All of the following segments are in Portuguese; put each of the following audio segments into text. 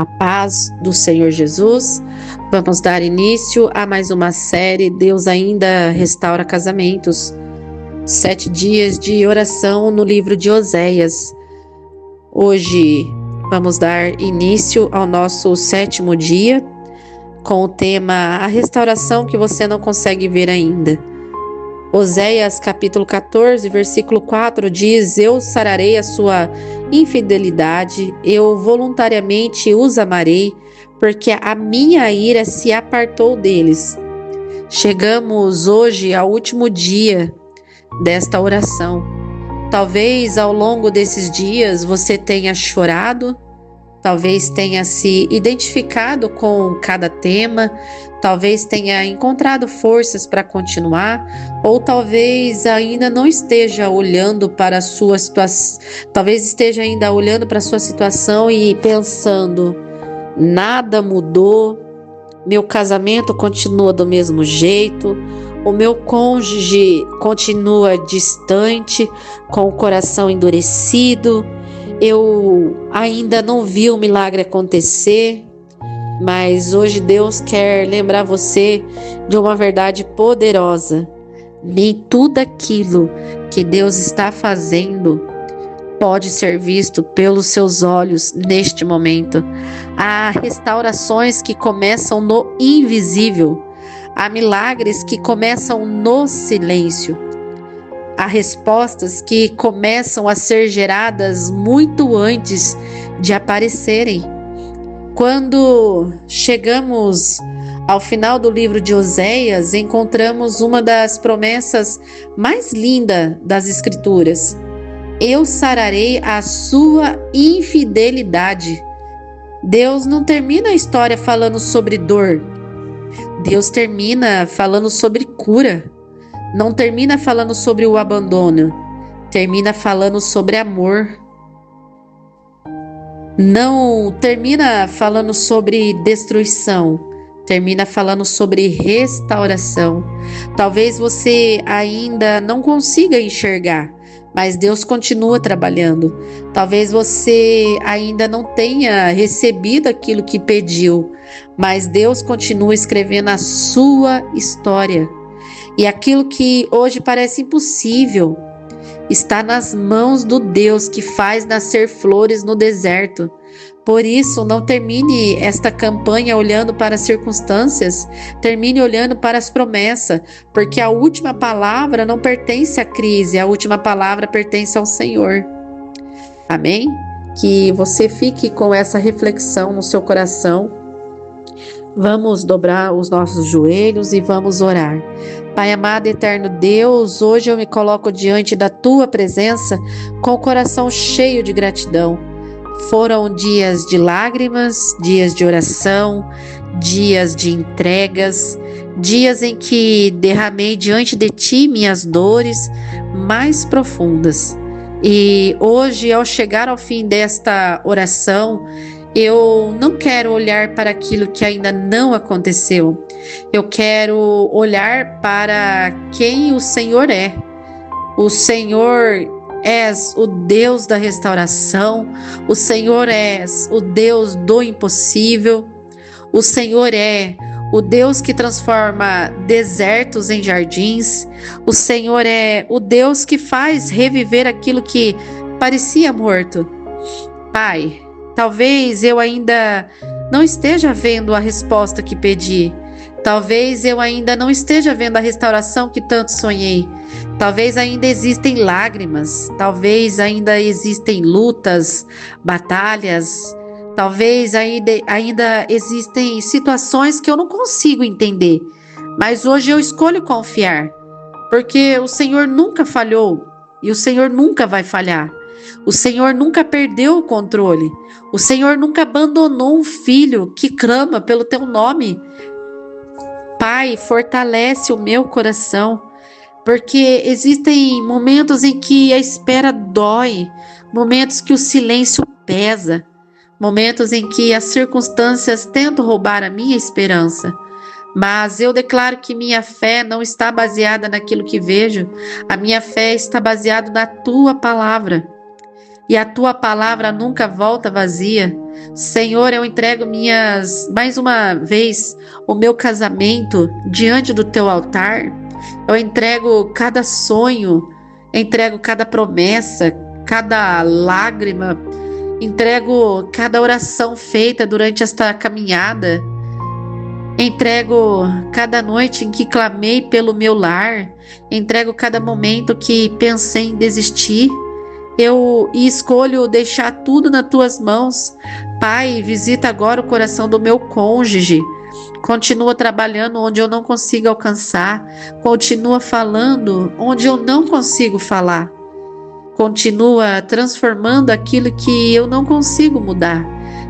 A paz do Senhor Jesus. Vamos dar início a mais uma série. Deus ainda restaura casamentos. 7 dias de oração no livro de Oséias. Hoje vamos dar início ao nosso 7º dia com o tema A Restauração que você não consegue ver ainda. Oséias capítulo 14, versículo 4 diz: Eu sararei a sua infidelidade, eu voluntariamente os amarei, porque a minha ira se apartou deles. Chegamos hoje ao último dia desta oração. Talvez ao longo desses dias você tenha chorado, talvez tenha se identificado com cada tema, talvez tenha encontrado forças para continuar, ou talvez ainda não esteja olhando para a sua situação, talvez esteja ainda olhando para a sua situação e pensando: nada mudou, meu casamento continua do mesmo jeito, o meu cônjuge continua distante, com o coração endurecido, eu ainda não vi o milagre acontecer. Mas hoje Deus quer lembrar você de uma verdade poderosa. Nem tudo aquilo que Deus está fazendo pode ser visto pelos seus olhos neste momento. Há restaurações que começam no invisível. Há milagres que começam no silêncio. Há respostas que começam a ser geradas muito antes de aparecerem. Quando chegamos ao final do livro de Oséias, encontramos uma das promessas mais lindas das Escrituras. Eu sararei a sua infidelidade. Deus não termina a história falando sobre dor. Deus termina falando sobre cura. Não termina falando sobre o abandono. Termina falando sobre amor. Não termina falando sobre destruição, termina falando sobre restauração. Talvez você ainda não consiga enxergar, mas Deus continua trabalhando. Talvez você ainda não tenha recebido aquilo que pediu, mas Deus continua escrevendo a sua história. E aquilo que hoje parece impossível está nas mãos do Deus que faz nascer flores no deserto. Por isso, não termine esta campanha olhando para as circunstâncias, termine olhando para as promessas, porque a última palavra não pertence à crise, a última palavra pertence ao Senhor. Amém? Que você fique com essa reflexão no seu coração. Vamos dobrar os nossos joelhos e vamos orar. Pai amado, eterno Deus, hoje eu me coloco diante da Tua presença com o coração cheio de gratidão. Foram dias de lágrimas, dias de oração, dias de entregas, dias em que derramei diante de Ti minhas dores mais profundas. E hoje, ao chegar ao fim desta oração, eu não quero olhar para aquilo que ainda não aconteceu. Eu quero olhar para quem o Senhor é. O Senhor és o Deus da restauração. O Senhor és o Deus do impossível. O Senhor é o Deus que transforma desertos em jardins. O Senhor é o Deus que faz reviver aquilo que parecia morto. Pai, talvez eu ainda não esteja vendo a resposta que pedi. Talvez eu ainda não esteja vendo a restauração que tanto sonhei. Talvez ainda existem lágrimas. Talvez ainda existem lutas, batalhas. Talvez ainda existem situações que eu não consigo entender. Mas hoje eu escolho confiar. Porque o Senhor nunca falhou. E o Senhor nunca vai falhar. O Senhor nunca perdeu o controle. O Senhor nunca abandonou um filho que clama pelo Teu nome. Pai, fortalece o meu coração, porque existem momentos em que a espera dói, momentos que o silêncio pesa, momentos em que as circunstâncias tentam roubar a minha esperança. Mas eu declaro que minha fé não está baseada naquilo que vejo, a minha fé está baseada na Tua palavra. e a tua palavra nunca volta vazia. Senhor, eu entrego mais uma vez, o meu casamento diante do teu altar. Eu entrego cada sonho, entrego cada promessa, cada lágrima, entrego cada oração feita durante esta caminhada. Entrego cada noite em que clamei pelo meu lar, entrego cada momento que pensei em desistir. Eu escolho deixar tudo nas tuas mãos. Pai, visita agora o coração do meu cônjuge. Continua trabalhando onde eu não consigo alcançar. Continua falando onde eu não consigo falar. Continua transformando aquilo que eu não consigo mudar.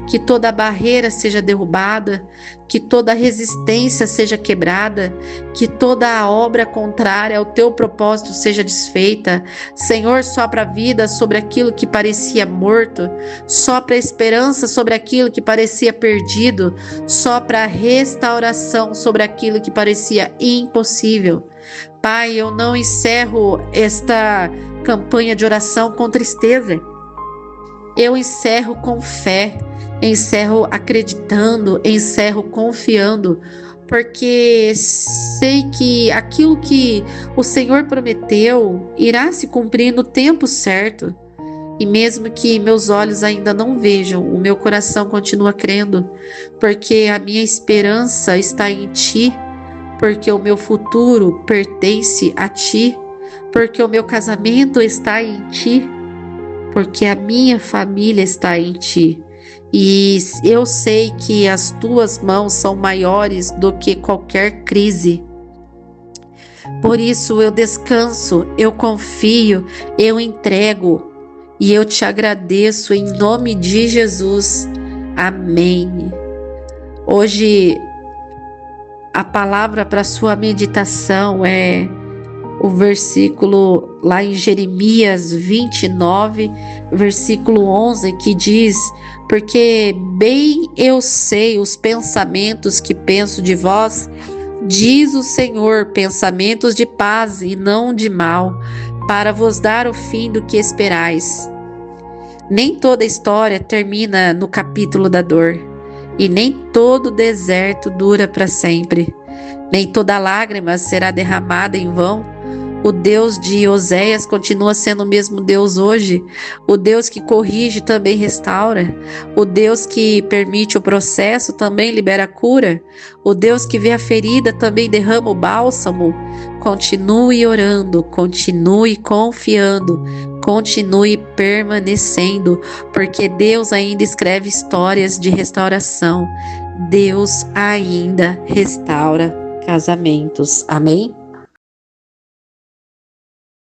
Que toda barreira seja derrubada, que toda resistência seja quebrada, que toda obra contrária ao teu propósito seja desfeita. Senhor, sopra a vida sobre aquilo que parecia morto, sopra a esperança sobre aquilo que parecia perdido, sopra a restauração sobre aquilo que parecia impossível. Pai, eu não encerro esta campanha de oração com tristeza. Eu encerro com fé, encerro acreditando, encerro confiando, porque sei que aquilo que o Senhor prometeu irá se cumprir no tempo certo. E mesmo que meus olhos ainda não vejam, o meu coração continua crendo, porque a minha esperança está em Ti, porque o meu futuro pertence a Ti, porque o meu casamento está em Ti, porque a minha família está em Ti. E eu sei que as Tuas mãos são maiores do que qualquer crise. Por isso eu descanso, eu confio, eu entrego e eu te agradeço em nome de Jesus. Amém. Hoje a palavra para sua meditação é o versículo lá em Jeremias 29, versículo 11, que diz: porque bem eu sei os pensamentos que penso de vós, diz o Senhor, pensamentos de paz e não de mal, para vos dar o fim do que esperais. Nem toda história termina no capítulo da dor, e nem todo deserto dura para sempre. Nem toda lágrima será derramada em vão. O Deus de Oséias continua sendo o mesmo Deus hoje. O Deus que corrige também restaura. O Deus que permite o processo também libera a cura. O Deus que vê a ferida também derrama o bálsamo. Continue orando, continue confiando, continue permanecendo, porque Deus ainda escreve histórias de restauração. Deus ainda restaura casamentos. Amém?